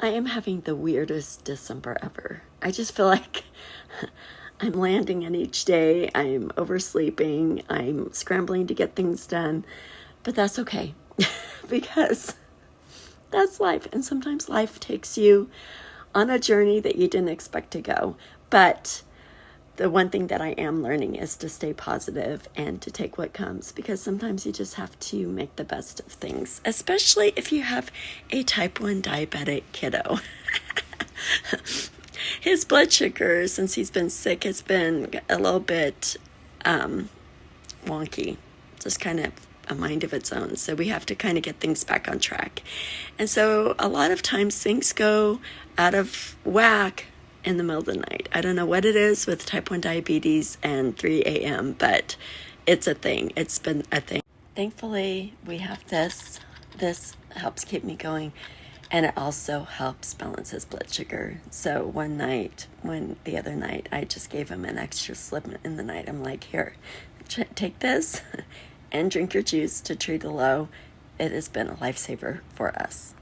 I am having the weirdest December ever. I just feel like I'm landing in each day. I'm oversleeping. I'm scrambling to get things done. But that's okay because that's life. And sometimes life takes you on a journey that you didn't expect to go. But the one thing that I am learning is to stay positive and to take what comes, because sometimes you just have to make the best of things, especially if you have a type 1 diabetic kiddo. His blood sugar, since he's been sick, has been a little bit wonky, just kind of a mind of its own. So we have to kind of get things back on track. And so a lot of times things go out of whack in the middle of the night. I don't know what it is with type 1 diabetes and 3 a.m., but it's a thing. It's been a thing. Thankfully, we have this. This helps keep me going, and it also helps balance his blood sugar. So the other night, I just gave him an extra slip in the night. I'm like, here, take this and drink your juice to treat the low. It has been a lifesaver for us.